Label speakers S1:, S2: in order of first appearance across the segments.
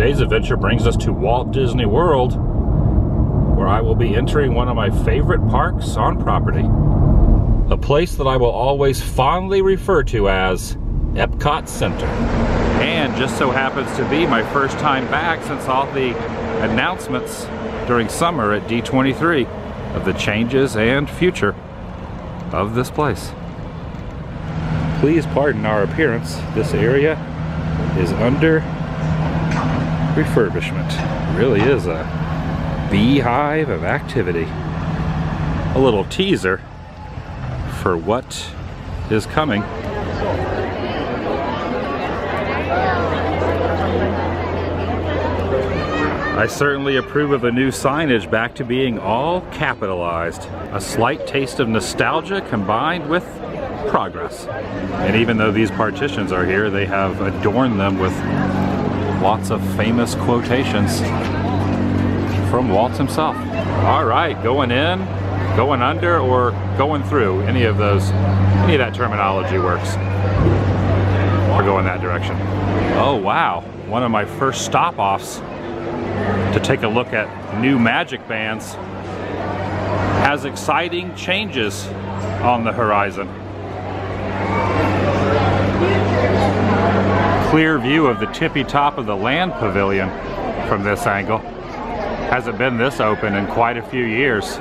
S1: Today's adventure brings us to Walt Disney World, where I will be entering one of my favorite parks on property. A place that I will always fondly refer to as EPCOT Center. And just so happens to be my first time back since all the announcements during summer at D23 of the changes and future of this place. Please pardon our appearance. This area is under refurbishment. It really is a beehive of activity. A little teaser for what is coming. I certainly approve of the new signage back to being all capitalized. A slight taste of nostalgia combined with progress. And even though these partitions are here, they have adorned them with lots of famous quotations from Walt himself. All right, going in, going under, or going through, any of that terminology works. We're going that direction. Oh wow, one of my first stop-offs to take a look at new Magic Bands has exciting changes on the horizon. Clear view of the tippy top of the land pavilion from this angle. Hasn't been this open in quite a few years.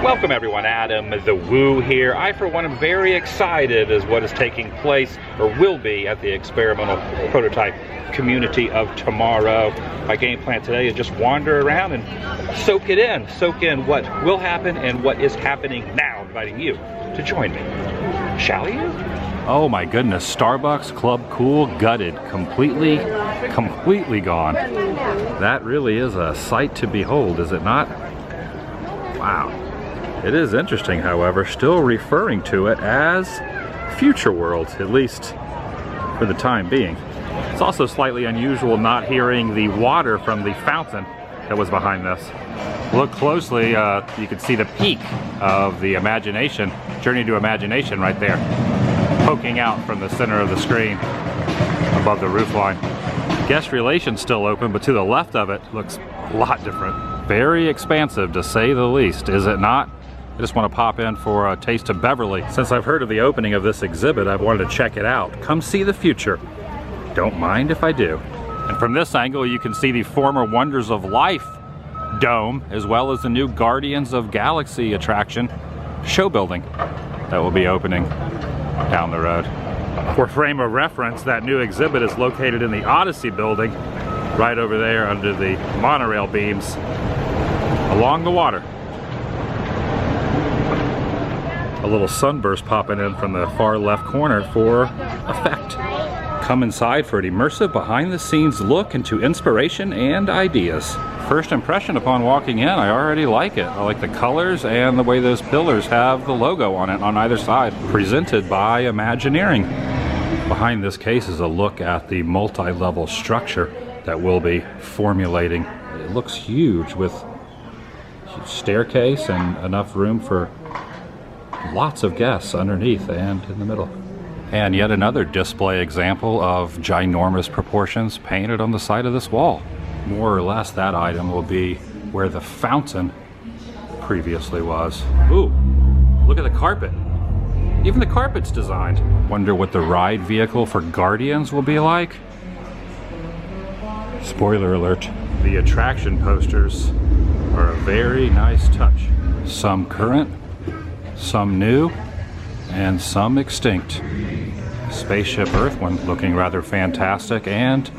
S1: Welcome everyone, Adam the Woo here. I for one am very excited as what is taking place, or will be, at the experimental prototype community of tomorrow. My game plan today is just wander around and soak in what will happen and what is happening now, inviting you to join me. Shall you? Oh my goodness, Starbucks Club Cool gutted, completely gone. That really is a sight to behold, is it not? Wow. It is interesting, however, still referring to it as Future World, at least for the time being. It's also slightly unusual not hearing the water from the fountain that was behind this. Look closely, you can see the peak of the Imagination, Journey to Imagination right there, poking out from the center of the screen above the roofline. Guest relations still open, but to the left of it looks a lot different. Very expansive, to say the least, is it not? I just want to pop in for a taste of Beverly. Since I've heard of the opening of this exhibit, I've wanted to check it out. Come see the future. Don't mind if I do. And from this angle, you can see the former Wonders of Life dome, as well as the new Guardians of Galaxy attraction show building that will be opening down the road. For frame of reference, that new exhibit is located in the Odyssey building, right over there under the monorail beams along the water. A little sunburst popping in from the far left corner for effect. Come inside for an immersive behind-the-scenes look into inspiration and ideas. First impression upon walking in, I already like it. I like the colors and the way those pillars have the logo on it on either side, presented by Imagineering. Behind this case is a look at the multi-level structure that we'll be formulating. It looks huge, with a staircase and enough room for lots of guests underneath and in the middle. And yet another display example of ginormous proportions painted on the side of this wall. More or less that item will be where the fountain previously was. Ooh, look at the carpet. Even the carpet's designed. Wonder what the ride vehicle for Guardians will be like? Spoiler alert. The attraction posters are a very nice touch. Some current, some new, and some extinct. Spaceship Earth one looking rather fantastic, and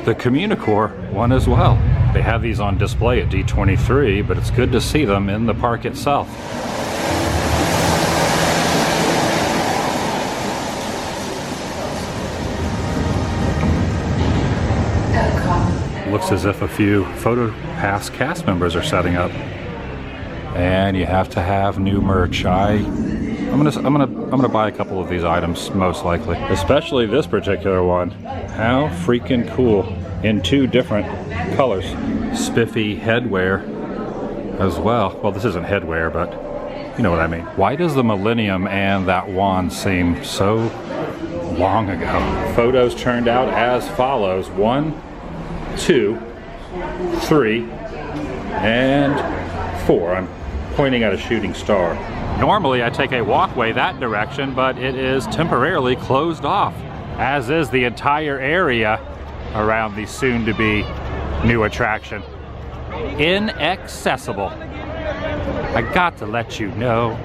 S1: the Communicore one as well. They have these on display at D23, but it's good to see them in the park itself. Looks as if a few PhotoPass cast members are setting up. And you have to have new merch. I'm gonna buy a couple of these items, most likely. Especially this particular one. How freaking cool. In two different colors. Spiffy headwear as well. Well, this isn't headwear, but you know what I mean. Why does the Millennium and that wand seem so long ago? Photos turned out as follows. One 2, 3, and 4. I'm pointing at a shooting star. Normally I take a walkway that direction, but it is temporarily closed off, as is the entire area around the soon-to-be new attraction. Inaccessible. I got to let you know.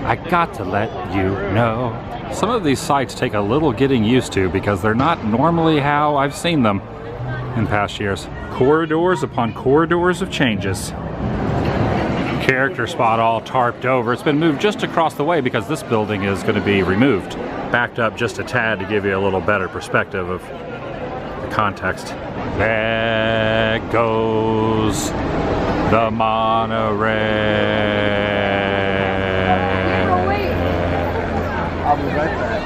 S1: I got to let you know. Some of these sites take a little getting used to because they're not normally how I've seen them in past years. Corridors upon corridors of changes. Character spot all tarped over. It's been moved just across the way because this building is going to be removed. Backed up just a tad to give you a little better perspective of the context. There goes the monorail.
S2: I'll be right back.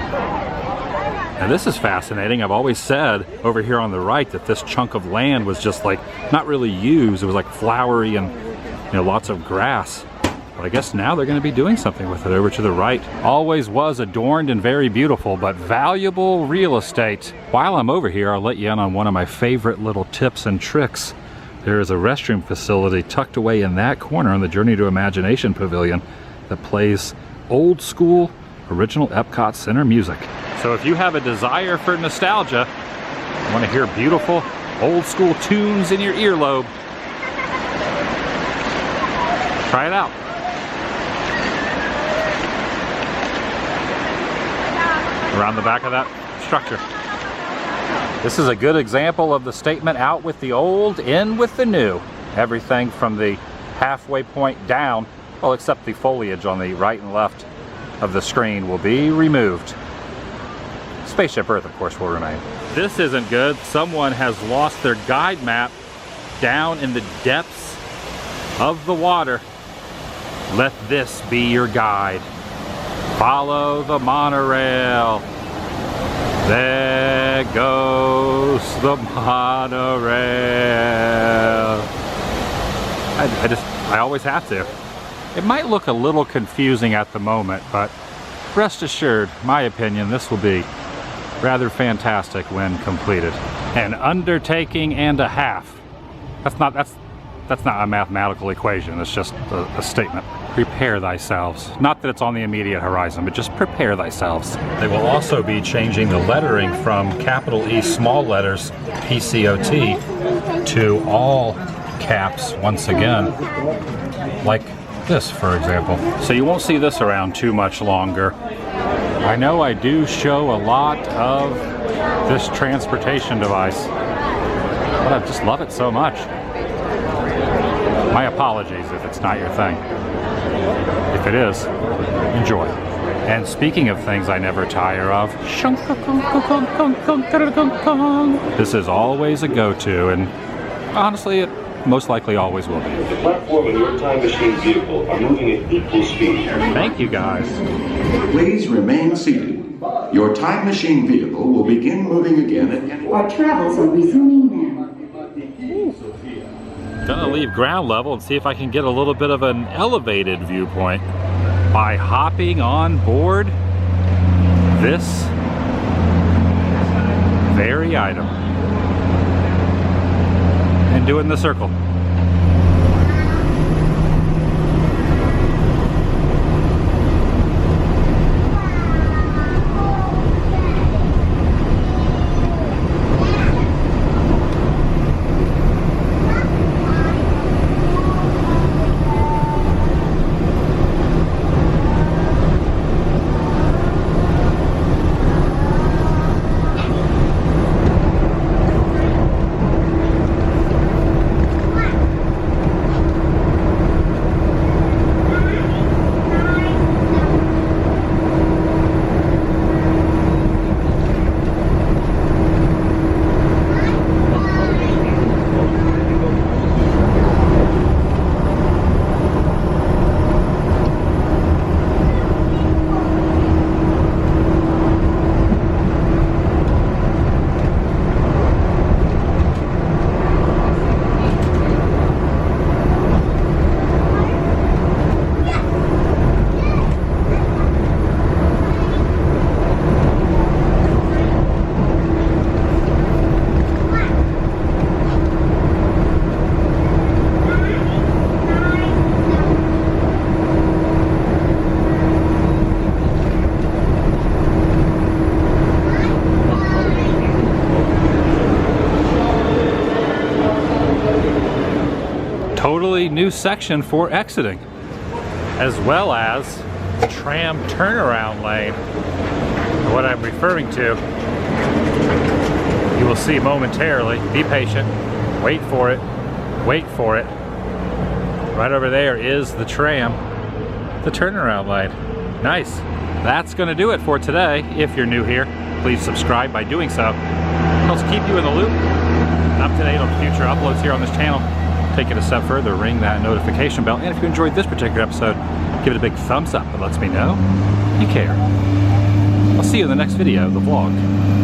S1: And this is fascinating. I've always said over here on the right that this chunk of land was just like not really used. It was like flowery and lots of grass. But I guess now they're going to be doing something with it over to the right. Always was adorned and very beautiful, but valuable real estate. While I'm over here, I'll let you in on one of my favorite little tips and tricks. There is a restroom facility tucked away in that corner on the Journey to Imagination Pavilion that plays old school, original EPCOT Center music. So if you have a desire for nostalgia, want to hear beautiful, old school tunes in your earlobe, try it out. Around the back of that structure. This is a good example of the statement, out with the old, in with the new. Everything from the halfway point down, well, except the foliage on the right and left of the screen, will be removed. Spaceship Earth, of course, will remain. This isn't good. Someone has lost their guide map down in the depths of the water. Let this be your guide. Follow the monorail. There goes the monorail. I always have to. It might look a little confusing at the moment, but rest assured, my opinion, this will be rather fantastic when completed. An undertaking and a half. That's not a mathematical equation, it's just a statement. Prepare thyselves. Not that it's on the immediate horizon, but just prepare thyselves. They will also be changing the lettering from capital E small letters, PCOT, to all caps once again, like this, for example. So you won't see this around too much longer. I know I do show a lot of this transportation device, but I just love it so much. My apologies if it's not your thing. If it is, enjoy. And speaking of things I never tire of, this is always a go-to, and honestly, it most likely always will be.
S3: The platform and your time machine vehicle are moving at equal speed.
S1: Thank you, guys.
S4: Please remain seated. Your time machine vehicle will begin moving again.
S5: Our travels are resuming now.
S1: Gonna leave ground level and see if I can get a little bit of an elevated viewpoint by hopping on board this very item and doing the circle. new section for exiting, as well as the tram turnaround lane. And what I'm referring to, you will see momentarily. Be patient, wait for it, wait for it. Right over there is the tram, the turnaround lane. Nice. That's going to do it for today. If you're new here, please subscribe by doing so. Helps keep you in the loop, up to date on future uploads here on this channel. Take it a step further, ring that notification bell, and if you enjoyed this particular episode, give it a big thumbs up. It lets me know you care. I'll see you in the next video, the vlog.